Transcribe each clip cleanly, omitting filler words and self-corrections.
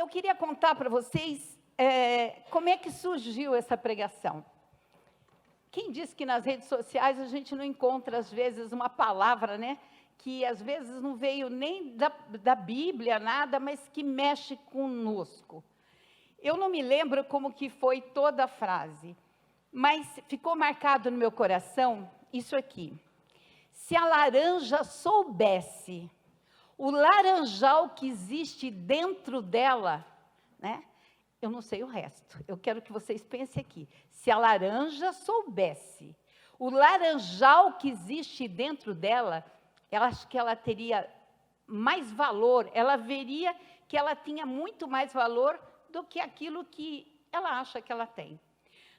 eu queria contar para vocês como é que surgiu essa pregação. Quem disse que nas redes sociais a gente não encontra, às vezes, uma palavra, né? Que às vezes não veio nem da Bíblia, nada, mas que mexe conosco. Eu não me lembro como que foi toda a frase, mas ficou marcado no meu coração isso aqui. Se a laranja soubesse o laranjal que existe dentro dela, né? Eu não sei o resto. Eu quero que vocês pensem aqui. Se a laranja soubesse o laranjal que existe dentro dela, eu acho que ela teria mais valor, ela veria que ela tinha muito mais valor do que aquilo que ela acha que ela tem.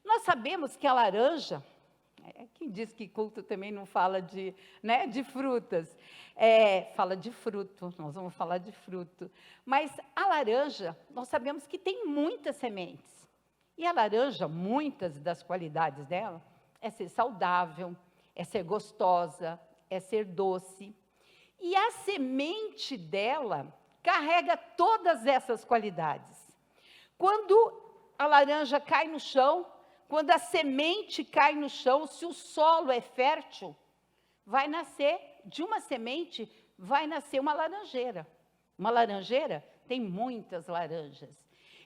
Nós sabemos que a laranja, quem diz que culto também não fala de frutas, fala de fruto, nós vamos falar de fruto. Mas a laranja, nós sabemos que tem muitas sementes. E a laranja, muitas das qualidades dela, é ser saudável, é ser gostosa, é ser doce. E a semente dela carrega todas essas qualidades. Quando a laranja cai no chão, quando a semente cai no chão, se o solo é fértil, vai nascer, de uma semente, vai nascer uma laranjeira. Uma laranjeira tem muitas laranjas.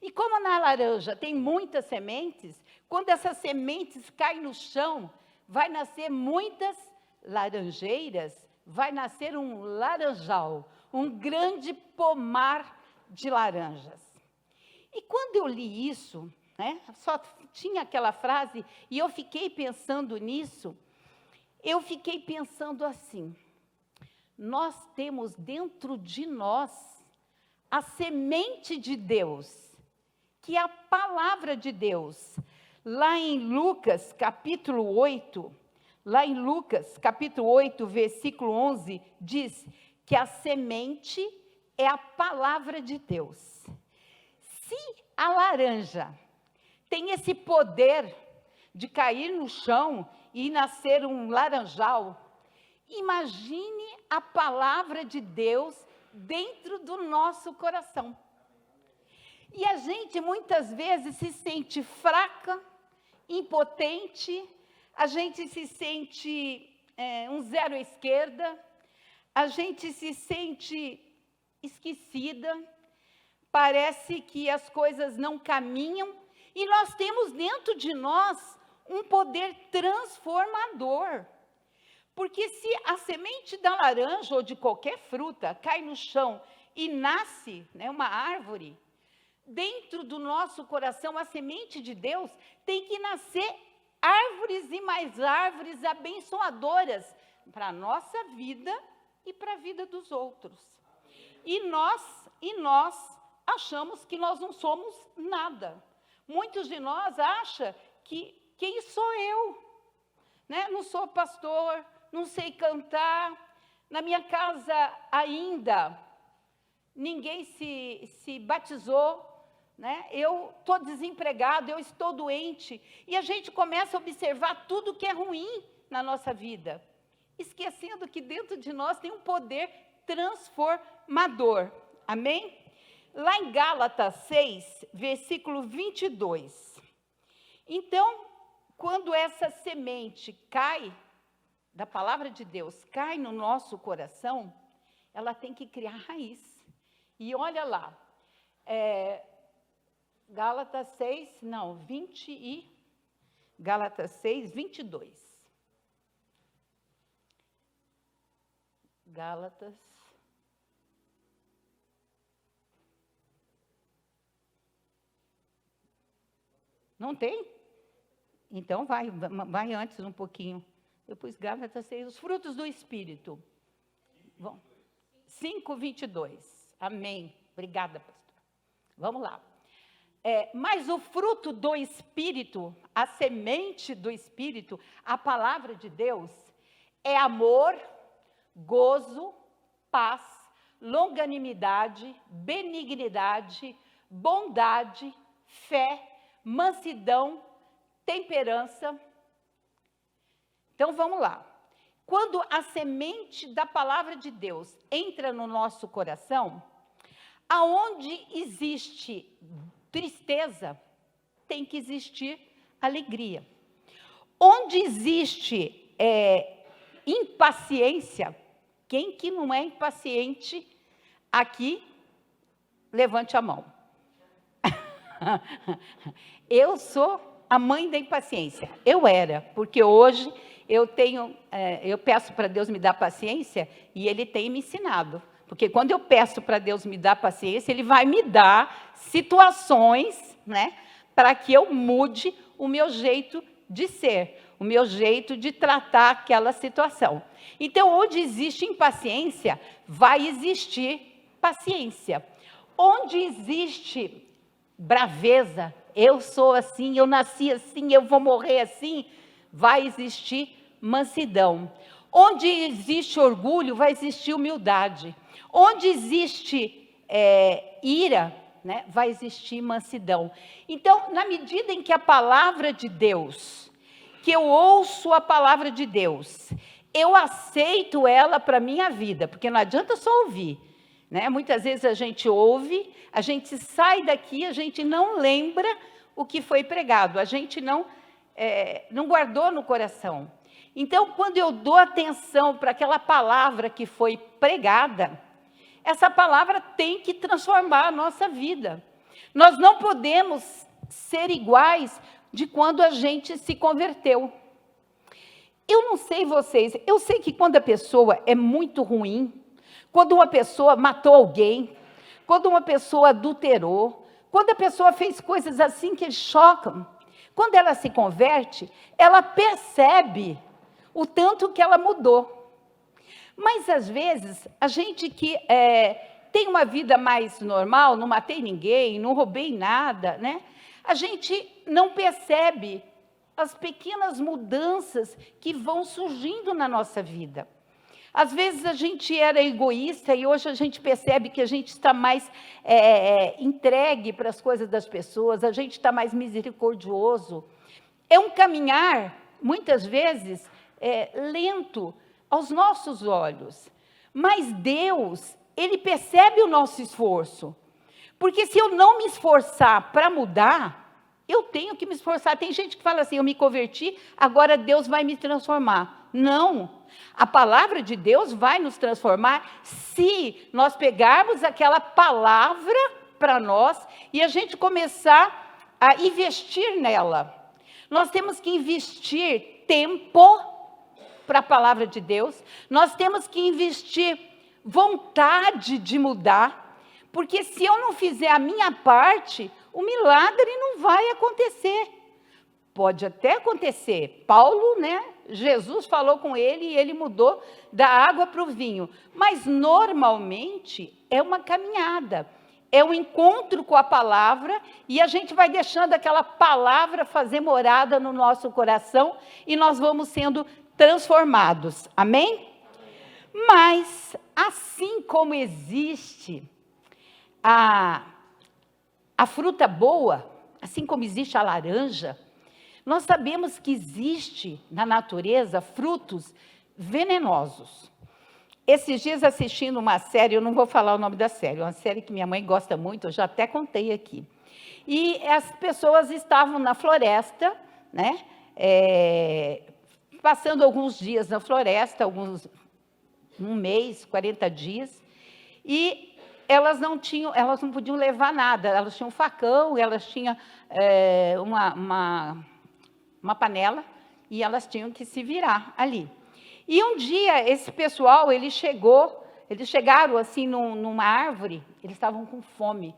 E como na laranja tem muitas sementes, quando essas sementes caem no chão, vai nascer muitas laranjeiras, vai nascer um laranjal, um grande pomar de laranjas. E quando eu li isso, só tinha aquela frase, e eu fiquei pensando nisso, eu fiquei pensando assim, nós temos dentro de nós a semente de Deus, que é a palavra de Deus. Lá em Lucas, capítulo 8, versículo 11, diz que a semente é a palavra de Deus. Se a laranja tem esse poder de cair no chão e nascer um laranjal, imagine a palavra de Deus dentro do nosso coração. E a gente muitas vezes se sente fraca, impotente, a gente se sente um zero à esquerda, a gente se sente esquecida, parece que as coisas não caminham, e nós temos dentro de nós um poder transformador. Porque se a semente da laranja ou de qualquer fruta cai no chão e nasce uma árvore, dentro do nosso coração, a semente de Deus tem que nascer árvores e mais árvores abençoadoras para a nossa vida e para a vida dos outros. E nós achamos que nós não somos nada. Muitos de nós acham que quem sou eu? Não sou pastor, não sei cantar, na minha casa ainda ninguém se batizou, eu estou desempregado, eu estou doente, e a gente começa a observar tudo que é ruim na nossa vida, esquecendo que dentro de nós tem um poder transformador, amém? Lá em Gálatas 6, versículo 22, então, quando essa semente cai, da palavra de Deus, cai no nosso coração, ela tem que criar raiz, e olha lá, Gálatas 6, 22. Gálatas. Não tem? Então vai antes um pouquinho. Depois Gálatas 6, os frutos do Espírito. 5:22. Amém. Obrigada, pastor. Vamos lá. Mas o fruto do Espírito, a semente do Espírito, a palavra de Deus, é amor, gozo, paz, longanimidade, benignidade, bondade, fé, mansidão, temperança. Então, vamos lá. Quando a semente da palavra de Deus entra no nosso coração, Aonde existe tristeza, tem que existir alegria. Onde existe impaciência, quem que não é impaciente aqui, levante a mão. Eu sou a mãe da impaciência. Eu era, porque hoje eu peço para Deus me dar paciência e Ele tem me ensinado. Porque quando eu peço para Deus me dar paciência, Ele vai me dar situações, né, para que eu mude o meu jeito de ser, o meu jeito de tratar aquela situação. Então, onde existe impaciência, vai existir paciência. Onde existe braveza, eu sou assim, eu nasci assim, eu vou morrer assim, vai existir mansidão. Onde existe orgulho, vai existir humildade. Onde existe ira, né, vai existir mansidão. Então, na medida em que a palavra de Deus, que eu ouço a palavra de Deus, eu aceito ela para a minha vida, porque não adianta só ouvir, né? Muitas vezes a gente ouve, a gente sai daqui, a gente não lembra o que foi pregado, a gente não guardou no coração. Então, quando eu dou atenção para aquela palavra que foi pregada, essa palavra tem que transformar a nossa vida. Nós não podemos ser iguais de quando a gente se converteu. Eu não sei vocês, eu sei que quando a pessoa é muito ruim, quando uma pessoa matou alguém, quando uma pessoa adulterou, quando a pessoa fez coisas assim que chocam, quando ela se converte, ela percebe o tanto que ela mudou. Mas, às vezes, a gente que tem uma vida mais normal, não matei ninguém, não roubei nada, né? A gente não percebe as pequenas mudanças que vão surgindo na nossa vida. Às vezes a gente era egoísta e hoje a gente percebe que a gente está mais entregue para as coisas das pessoas, a gente está mais misericordioso. É um caminhar, muitas vezes, lento aos nossos olhos. Mas Deus, Ele percebe o nosso esforço. Porque se eu não me esforçar para mudar, eu tenho que me esforçar. Tem gente que fala assim, eu me converti, agora Deus vai me transformar. Não. A palavra de Deus vai nos transformar se nós pegarmos aquela palavra para nós e a gente começar a investir nela. Nós temos que investir tempo para a palavra de Deus, nós temos que investir vontade de mudar, porque se eu não fizer a minha parte, o milagre não vai acontecer. Pode até acontecer. Paulo, né? Jesus falou com ele e ele mudou da água para o vinho. Mas, normalmente, é uma caminhada. É um encontro com a palavra e a gente vai deixando aquela palavra fazer morada no nosso coração e nós vamos sendo transformados. Amém? Mas, assim como existe a fruta boa, assim como existe a laranja, nós sabemos que existe na natureza frutos venenosos. Esses dias assistindo uma série, eu não vou falar o nome da série, é uma série que minha mãe gosta muito, eu já até contei aqui. E as pessoas estavam na floresta, né, passando alguns dias na floresta, um mês, 40 dias, e elas não podiam levar nada, elas tinham um facão, elas tinham uma panela, e elas tinham que se virar ali. E um dia, esse pessoal, eles chegaram assim numa árvore, eles estavam com fome,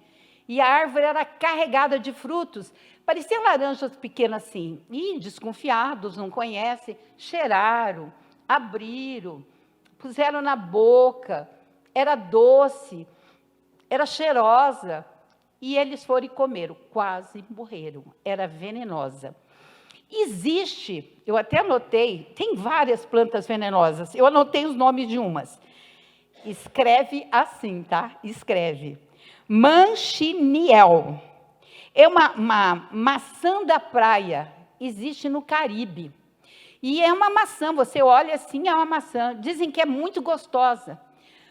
e a árvore era carregada de frutos, pareciam laranjas pequenas assim, e desconfiados, não conhecem, cheiraram, abriram, puseram na boca, era doce, era cheirosa, e eles foram e comeram, quase morreram, era venenosa. Existe, eu até anotei, tem várias plantas venenosas, eu anotei os nomes de umas. Escreve assim, tá? Escreve. Manchiniel. É uma maçã da praia, existe no Caribe. E é uma maçã, você olha assim, é uma maçã. Dizem que é muito gostosa,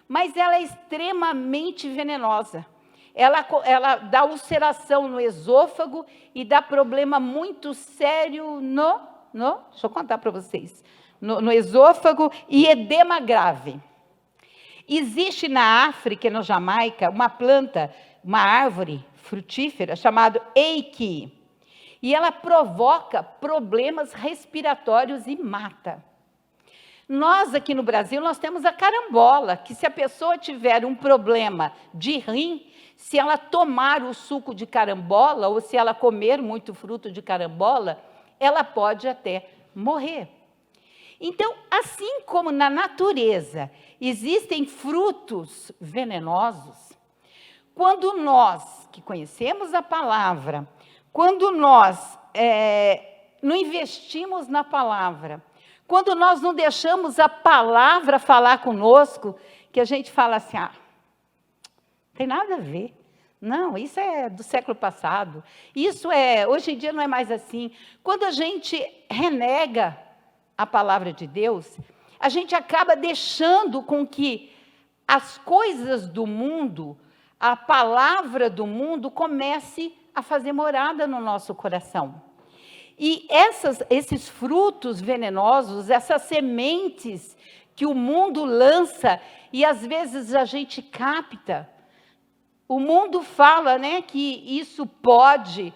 mas ela é extremamente venenosa. ela dá ulceração no esôfago e dá problema muito sério deixa eu contar para vocês, no esôfago e edema grave. Existe na África e na Jamaica uma planta, uma árvore frutífera chamada eiki, e ela provoca problemas respiratórios e mata. Nós aqui no Brasil, nós temos a carambola, que se a pessoa tiver um problema de rim, se ela tomar o suco de carambola, ou se ela comer muito fruto de carambola, ela pode até morrer. Então, assim como na natureza existem frutos venenosos, quando nós, que conhecemos a palavra, quando nós não investimos na palavra, quando nós não deixamos a palavra falar conosco, que a gente fala assim, não tem nada a ver. Não, isso é do século passado. Hoje em dia não é mais assim. Quando a gente renega a palavra de Deus, a gente acaba deixando com que as coisas do mundo, a palavra do mundo, comece a fazer morada no nosso coração. E esses frutos venenosos, essas sementes que o mundo lança, e às vezes a gente capta, o mundo fala, né, que isso pode,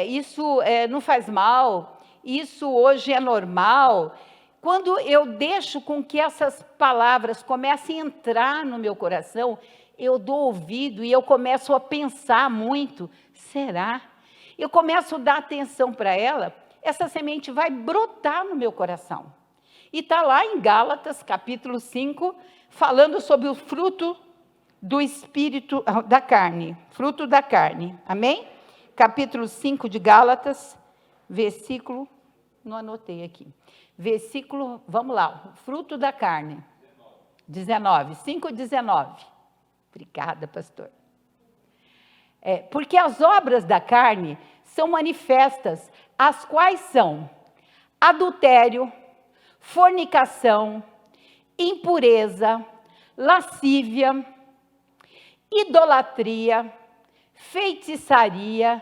isso não faz mal, isso hoje é normal. Quando eu deixo com que essas palavras comecem a entrar no meu coração, eu dou ouvido e eu começo a pensar muito, será? Eu começo a dar atenção para ela, essa semente vai brotar no meu coração. E está lá em Gálatas, capítulo 5, falando sobre o fruto do espírito, da carne, fruto da carne, amém? Capítulo 5 de Gálatas, versículo, não anotei aqui, versículo, vamos lá, fruto da carne, 19, 5:19. Obrigada, pastor. Porque as obras da carne são manifestas, as quais são adultério, fornicação, impureza, lascívia, idolatria, feitiçaria,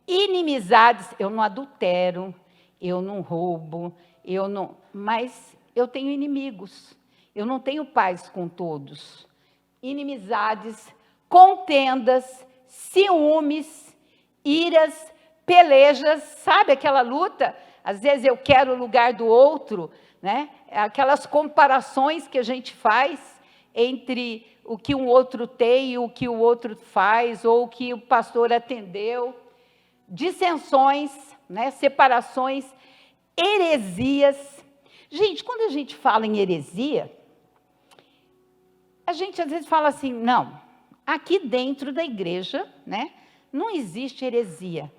inimizades. Eu não adultero, eu não roubo, mas eu tenho inimigos. Eu não tenho paz com todos. Inimizades, contendas, ciúmes, iras, pelejas, sabe aquela luta? Às vezes eu quero o lugar do outro, né? Aquelas comparações que a gente faz entre o que um outro tem e o que o outro faz, ou o que o pastor atendeu, dissensões, né? Separações, heresias. Gente, quando a gente fala em heresia, a gente às vezes fala assim, não, aqui dentro da igreja, né, não existe heresia.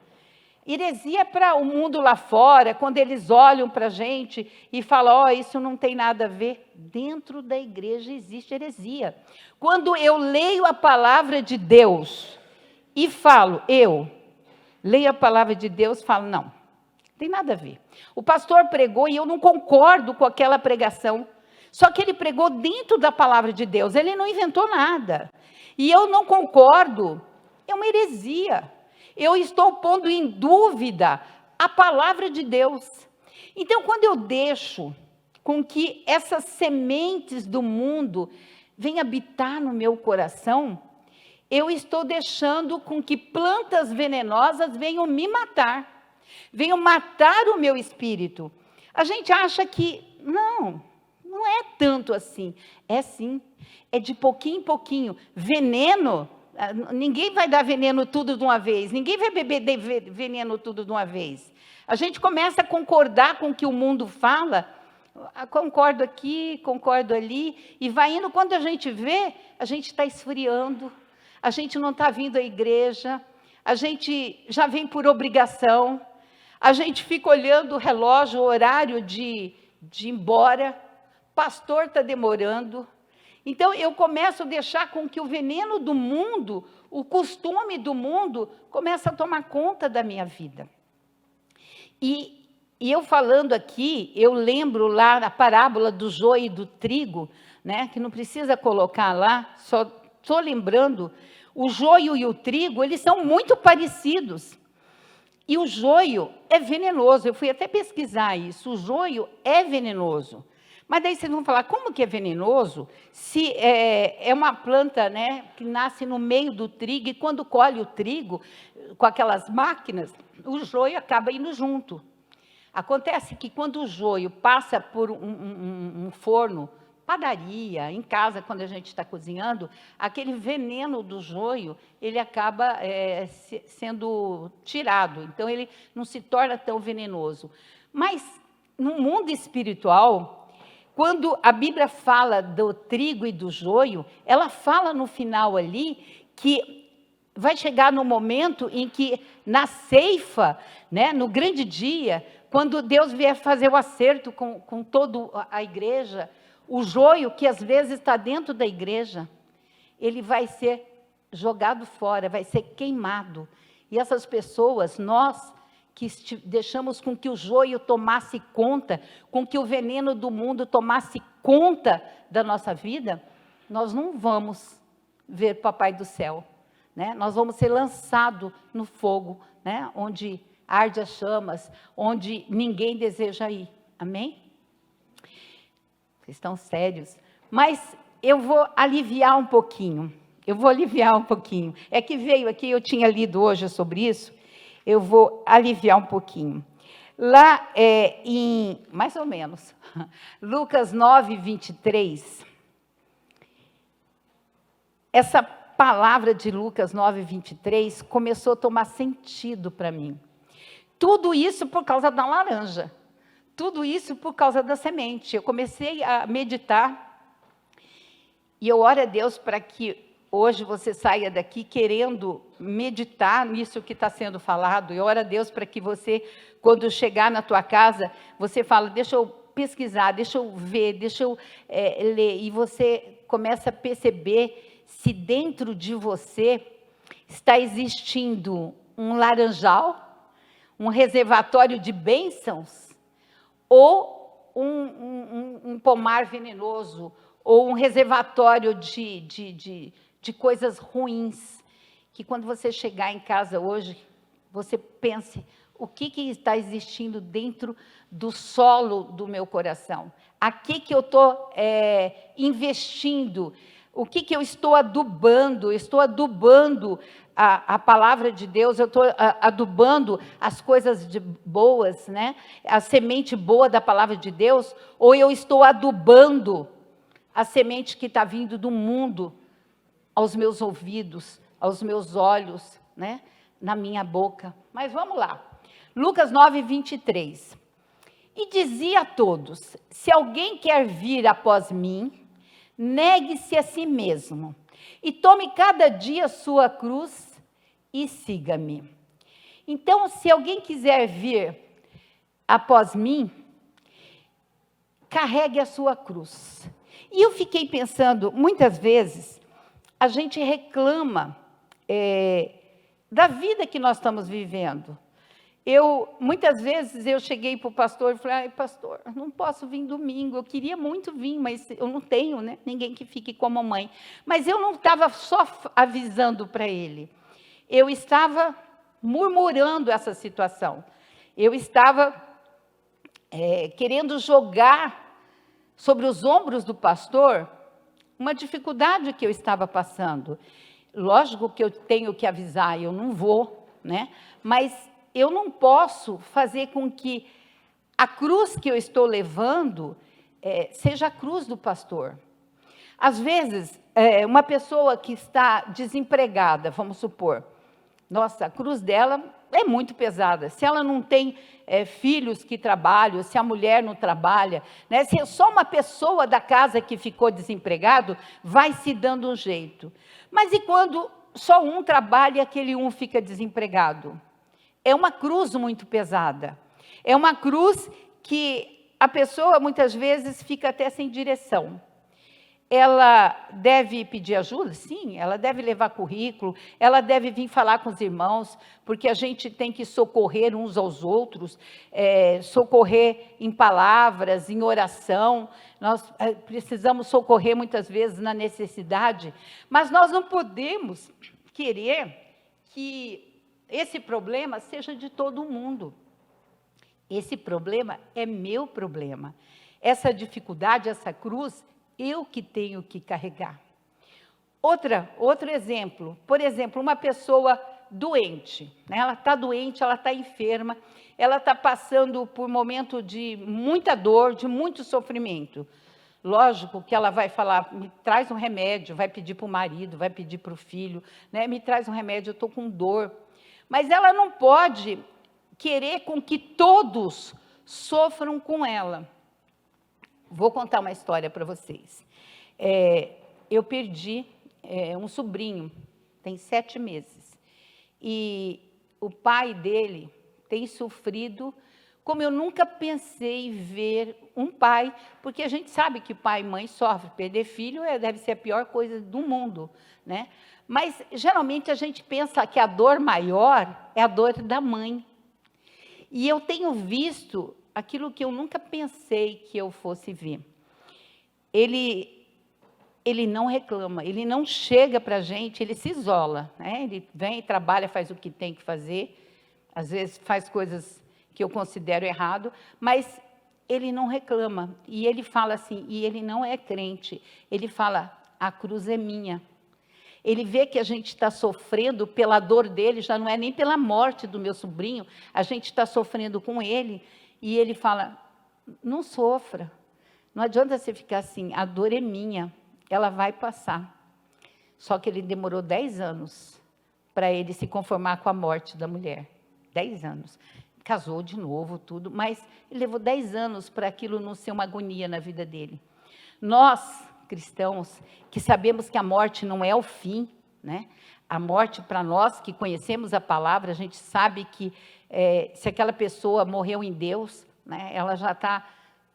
Heresia é para o mundo lá fora, quando eles olham para a gente e falam, isso não tem nada a ver. Dentro da igreja existe heresia. Quando eu leio a palavra de Deus e falo, eu leio a palavra de Deus e falo, não tem nada a ver. O pastor pregou e eu não concordo com aquela pregação, só que ele pregou dentro da palavra de Deus, ele não inventou nada. E eu não concordo, é uma heresia. Eu estou pondo em dúvida a palavra de Deus. Então, quando eu deixo com que essas sementes do mundo venham habitar no meu coração, eu estou deixando com que plantas venenosas venham me matar, venham matar o meu espírito. A gente acha que, não é tanto assim. É sim, é de pouquinho em pouquinho. Veneno, ninguém vai dar veneno tudo de uma vez, ninguém vai beber veneno tudo de uma vez. A gente começa a concordar com o que o mundo fala, concordo aqui, concordo ali, e vai indo, quando a gente vê, a gente está esfriando, a gente não está vindo à igreja, a gente já vem por obrigação, a gente fica olhando o relógio, o horário de ir embora, pastor está demorando. Então, eu começo a deixar com que o veneno do mundo, o costume do mundo, comece a tomar conta da minha vida. E eu falando aqui, eu lembro lá a parábola do joio e do trigo, né, que não precisa colocar lá, só estou lembrando, O joio e o trigo, eles são muito parecidos. E o joio é venenoso. Eu fui até pesquisar isso. O joio é venenoso. Mas daí vocês vão falar, como que é venenoso se é uma planta, né, que nasce no meio do trigo, e quando colhe o trigo, com aquelas máquinas, o joio acaba indo junto. Acontece que quando o joio passa por um forno, padaria, em casa, quando a gente está cozinhando, aquele veneno do joio, ele acaba sendo tirado. Então, ele não se torna tão venenoso. Mas, no mundo espiritual, quando a Bíblia fala do trigo e do joio, ela fala no final ali que vai chegar no momento em que, na ceifa, né, no grande dia, quando Deus vier fazer o acerto com toda a igreja, o joio, que às vezes está dentro da igreja, ele vai ser jogado fora, vai ser queimado. E essas pessoas, nós que deixamos com que o joio tomasse conta, com que o veneno do mundo tomasse conta da nossa vida, nós não vamos ver Papai do céu, né? Nós vamos ser lançados no fogo, né? Onde arde as chamas, onde ninguém deseja ir. Amém? Vocês estão sérios? Mas eu vou aliviar um pouquinho. É que veio aqui, eu tinha lido hoje sobre isso, eu vou aliviar um pouquinho. Lá mais ou menos, Lucas 9, 23, essa palavra de Lucas 9, 23 começou a tomar sentido para mim. Tudo isso por causa da laranja, tudo isso por causa da semente. Eu comecei a meditar e eu oro a Deus para que hoje você saia daqui querendo meditar nisso que está sendo falado. E ora a Deus para que você, quando chegar na tua casa, você fala, deixa eu pesquisar, deixa eu ver, deixa eu ler. E você começa a perceber se dentro de você está existindo um laranjal, um reservatório de bênçãos, ou um pomar venenoso, ou um reservatório de coisas ruins, que quando você chegar em casa hoje, você pense, o que está existindo dentro do solo do meu coração? A que eu estou investindo? O que eu estou adubando? Eu estou adubando a palavra de Deus, eu estou adubando as coisas boas, né? A semente boa da palavra de Deus, ou eu estou adubando a semente que está vindo do mundo, aos meus ouvidos, aos meus olhos, né? Na minha boca. Mas vamos lá. Lucas 9, 23. E dizia a todos, se alguém quer vir após mim, negue-se a si mesmo, e tome cada dia sua cruz e siga-me. Então, se alguém quiser vir após mim, carregue a sua cruz. E eu fiquei pensando, muitas vezes, a gente reclama da vida que nós estamos vivendo. Muitas vezes eu cheguei para o pastor e falei, ai, pastor, não posso vir domingo, eu queria muito vir, mas eu não tenho, né, ninguém que fique com a mamãe. Mas eu não estava só avisando para ele, eu estava murmurando essa situação. Eu estava querendo jogar sobre os ombros do pastor uma dificuldade que eu estava passando. Lógico que eu tenho que avisar, eu não vou, né? Mas eu não posso fazer com que a cruz que eu estou levando seja a cruz do pastor. Às vezes, uma pessoa que está desempregada, vamos supor, nossa, a cruz dela é muito pesada. Se ela não tem filhos que trabalham, se a mulher não trabalha, né? Se é só uma pessoa da casa que ficou desempregado, vai se dando um jeito. Mas e quando só um trabalha e aquele um fica desempregado? É uma cruz muito pesada. É uma cruz que a pessoa muitas vezes fica até sem direção. Ela deve pedir ajuda? Sim, ela deve levar currículo, ela deve vir falar com os irmãos, porque a gente tem que socorrer uns aos outros, socorrer em palavras, em oração, nós precisamos socorrer muitas vezes na necessidade, mas nós não podemos querer que esse problema seja de todo mundo. Esse problema é meu problema. Essa dificuldade, essa cruz, eu que tenho que carregar. Outro exemplo, por exemplo, uma pessoa doente, né? Ela está doente, ela está enferma, ela está passando por um momento de muita dor, de muito sofrimento. Lógico que ela vai falar, me traz um remédio, vai pedir para o marido, vai pedir para o filho, né? Me traz um remédio, eu estou com dor. Mas ela não pode querer com que todos sofram com ela. Vou contar uma história para vocês. Eu perdi um sobrinho, tem 7 meses. E o pai dele tem sofrido como eu nunca pensei ver um pai, porque a gente sabe que pai e mãe sofrem, perder filho deve ser a pior coisa do mundo, né? Mas, geralmente, a gente pensa que a dor maior é a dor da mãe. E eu tenho visto aquilo que eu nunca pensei que eu fosse ver. Ele não reclama, ele não chega para a gente, ele se isola, né? Ele vem, trabalha, faz o que tem que fazer, às vezes faz coisas que eu considero errado, mas ele não reclama. E ele fala assim, e ele não é crente, ele fala, a cruz é minha. Ele vê que a gente está sofrendo pela dor dele, já não é nem pela morte do meu sobrinho, a gente está sofrendo com ele, e ele fala, não sofra, não adianta você ficar assim, a dor é minha, ela vai passar. Só que ele demorou 10 anos para ele se conformar com a morte da mulher, 10 anos. Casou de novo, tudo, mas ele levou 10 anos para aquilo não ser uma agonia na vida dele. Nós, cristãos, que sabemos que a morte não é o fim, né? A morte, para nós que conhecemos a palavra, a gente sabe que se aquela pessoa morreu em Deus, né, ela já está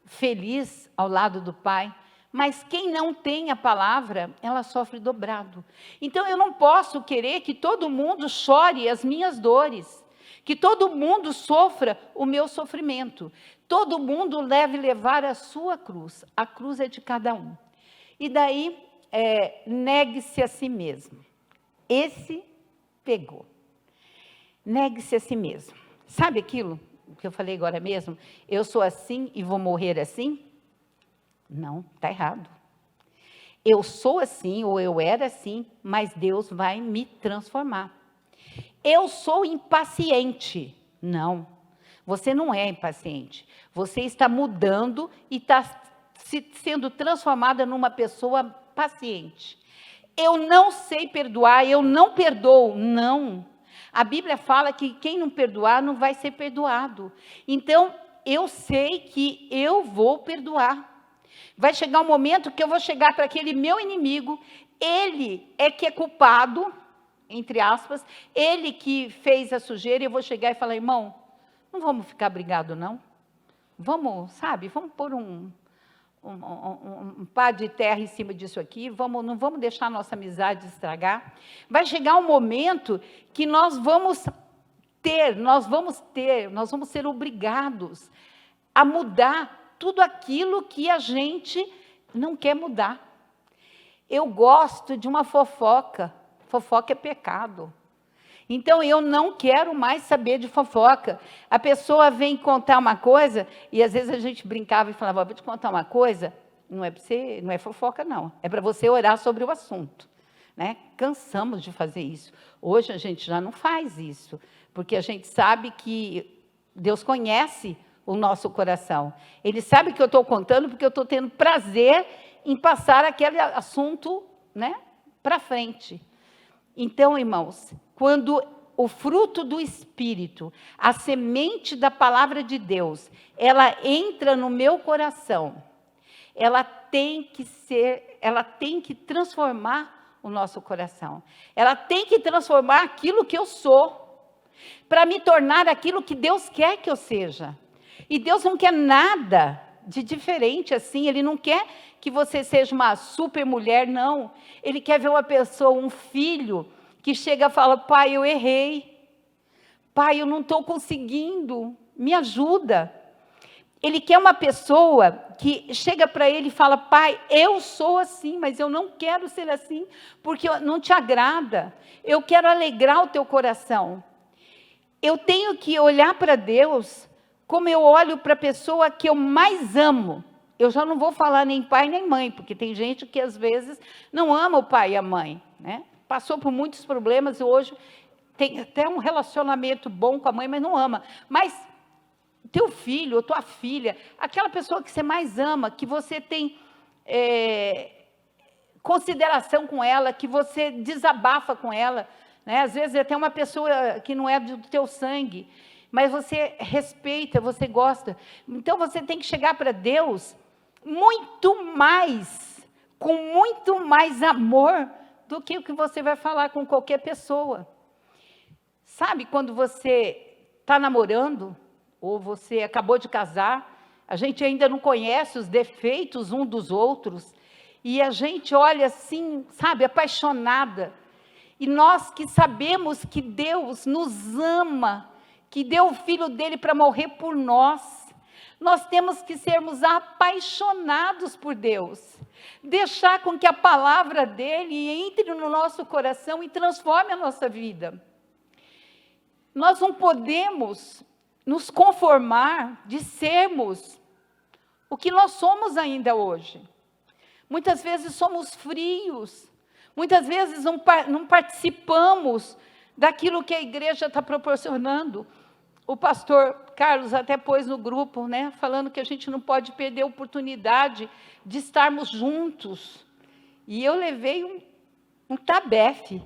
feliz ao lado do Pai, mas quem não tem a palavra, ela sofre dobrado. Então, eu não posso querer que todo mundo chore as minhas dores, que todo mundo sofra o meu sofrimento. Todo mundo deve levar a sua cruz. A cruz é de cada um. E daí, negue-se a si mesmo. Esse pegou. Negue-se a si mesmo. Sabe aquilo que eu falei agora mesmo? Eu sou assim e vou morrer assim? Não, está errado. Eu sou assim ou eu era assim, mas Deus vai me transformar. Eu sou impaciente. Não, você não é impaciente. Você está mudando e está sendo transformada numa pessoa paciente. Eu não sei perdoar, eu não perdoo. Não. A Bíblia fala que quem não perdoar não vai ser perdoado. Então, eu sei que eu vou perdoar. Vai chegar um momento que eu vou chegar para aquele meu inimigo, ele é que é culpado, entre aspas, ele que fez a sujeira, e eu vou chegar e falar, irmão, não vamos ficar brigados, não? Vamos, sabe, vamos pôr um pá de terra em cima disso aqui, não vamos deixar a nossa amizade estragar. Vai chegar um momento que nós vamos ser obrigados a mudar tudo aquilo que a gente não quer mudar. Eu gosto de uma fofoca. Fofoca é pecado. Então, eu não quero mais saber de fofoca. A pessoa vem contar uma coisa, e às vezes a gente brincava e falava, vou te contar uma coisa, não é para você, não é fofoca, não. É para você orar sobre o assunto. Né? Cansamos de fazer isso. Hoje a gente já não faz isso, porque a gente sabe que Deus conhece o nosso coração. Ele sabe que eu estou contando porque eu estou tendo prazer em passar aquele assunto, né, para frente. Então, irmãos, quando o fruto do Espírito, a semente da palavra de Deus, ela entra no meu coração, ela tem que transformar o nosso coração. Ela tem que transformar aquilo que eu sou, para me tornar aquilo que Deus quer que eu seja. E Deus não quer nada de diferente assim, Ele não quer que você seja uma super mulher, não. Ele quer ver uma pessoa, um filho, que chega e fala, pai, eu errei. Pai, eu não estou conseguindo, me ajuda. Ele quer uma pessoa que chega para ele e fala: pai, eu sou assim, mas eu não quero ser assim, porque não te agrada. Eu quero alegrar o teu coração. Eu tenho que olhar para Deus como eu olho para a pessoa que eu mais amo. Eu já não vou falar nem pai nem mãe, porque tem gente que às vezes não ama o pai e a mãe, né? Passou por muitos problemas e hoje tem até um relacionamento bom com a mãe, mas não ama. Mas teu filho ou tua filha, aquela pessoa que você mais ama, que você tem consideração com ela, que você desabafa com ela, né? Às vezes é até uma pessoa que não é do teu sangue, mas você respeita, você gosta. Então você tem que chegar para Deus muito mais, com muito mais amor do que o que você vai falar com qualquer pessoa. Sabe quando você está namorando, ou você acabou de casar, a gente ainda não conhece os defeitos um dos outros, e a gente olha assim, sabe, apaixonada. E nós que sabemos que Deus nos ama, que deu o Filho dele para morrer por nós, nós temos que sermos apaixonados por Deus. Deixar com que a palavra dele entre no nosso coração e transforme a nossa vida. Nós não podemos nos conformar de sermos o que nós somos ainda hoje. Muitas vezes somos frios, muitas vezes não participamos daquilo que a igreja está proporcionando. O pastor Carlos até pôs no grupo, né, falando que a gente não pode perder a oportunidade de estarmos juntos. E eu levei um tabefe,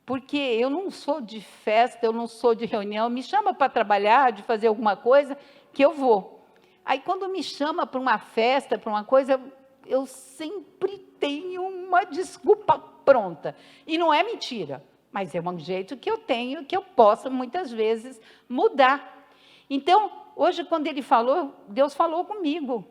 porque eu não sou de festa, eu não sou de reunião, me chama para trabalhar, de fazer alguma coisa, que eu vou. Aí quando me chama para uma festa, para uma coisa, eu sempre tenho uma desculpa pronta. E não é mentira, mas é um jeito que eu tenho, que eu posso muitas vezes mudar. Então, hoje quando ele falou, Deus falou comigo: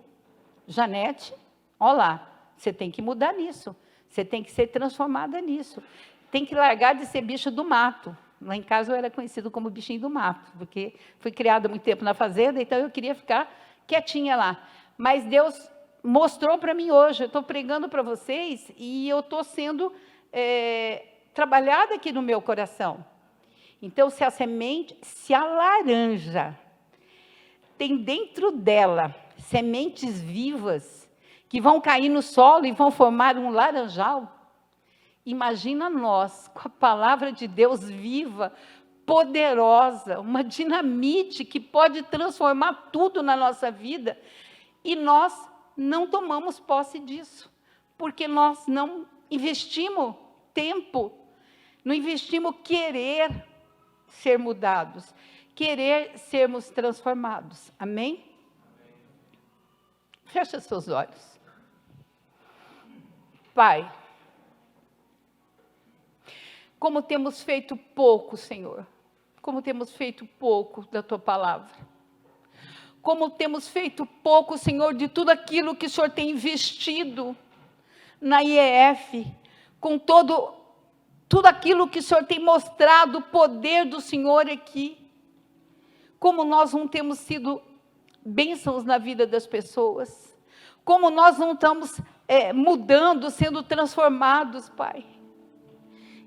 Janete, olha lá, você tem que mudar nisso, você tem que ser transformada nisso. Tem que largar de ser bicho do mato. Lá em casa eu era conhecido como bichinho do mato, porque fui criada muito tempo na fazenda, então eu queria ficar quietinha lá. Mas Deus mostrou para mim hoje, eu estou pregando para vocês, e eu estou sendo trabalhada aqui no meu coração. Então, se a semente, se a laranja tem dentro dela sementes vivas, que vão cair no solo e vão formar um laranjal, imagina nós, com a palavra de Deus viva, poderosa, uma dinamite que pode transformar tudo na nossa vida, e nós não tomamos posse disso, porque nós não investimos tempo, não investimos querer ser mudados, querer sermos transformados. Amém? Fecha seus olhos. Pai, como temos feito pouco, Senhor, como temos feito pouco da Tua palavra, como temos feito pouco, Senhor, de tudo aquilo que o Senhor tem investido na IEF, com tudo aquilo que o Senhor tem mostrado, o poder do Senhor aqui, como nós não temos sido bênçãos na vida das pessoas, como nós não estamos mudando, sendo transformados, Pai.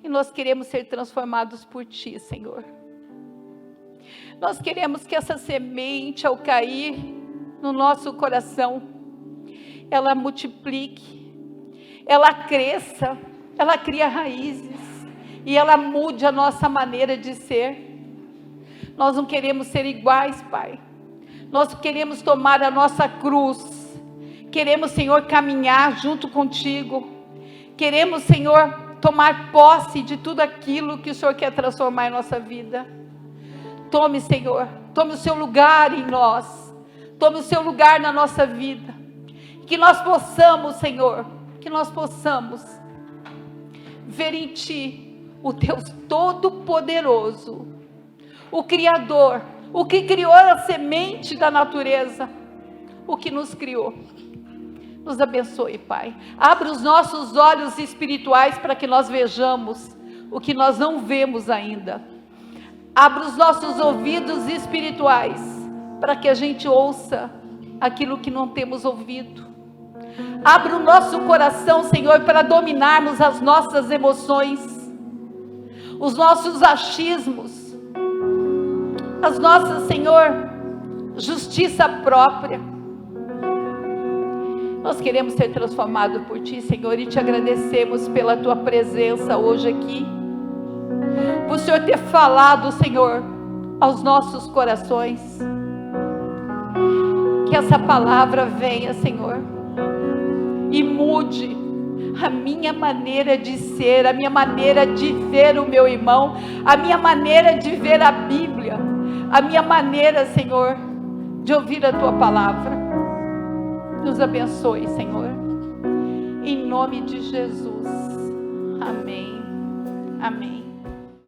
E nós queremos ser transformados por Ti, Senhor. Nós queremos que essa semente, ao cair no nosso coração, ela multiplique, ela cresça, ela cria raízes, e ela mude a nossa maneira de ser. Nós não queremos ser iguais, Pai. Nós queremos tomar a nossa cruz. Queremos, Senhor, caminhar junto contigo. Queremos, Senhor, tomar posse de tudo aquilo que o Senhor quer transformar em nossa vida. Tome, Senhor, tome o seu lugar em nós. Tome o seu lugar na nossa vida. Que nós possamos, Senhor, que nós possamos ver em Ti o Deus Todo-Poderoso, o Criador, o que criou a semente da natureza, o que nos criou. Nos abençoe, Pai. Abra os nossos olhos espirituais para que nós vejamos o que nós não vemos ainda. Abra os nossos ouvidos espirituais para que a gente ouça aquilo que não temos ouvido. Abra o nosso coração, Senhor, para dominarmos as nossas emoções, os nossos achismos, as nossas, Senhor, justiça própria. Nós queremos ser transformados por Ti, Senhor, e Te agradecemos pela Tua presença hoje aqui, por o Senhor ter falado, Senhor, aos nossos corações. Que essa palavra venha, Senhor, e mude a minha maneira de ser, a minha maneira de ver o meu irmão, a minha maneira de ver a Bíblia, a minha maneira, Senhor, de ouvir a Tua palavra. Nos abençoe, Senhor, em nome de Jesus. Amém. Amém.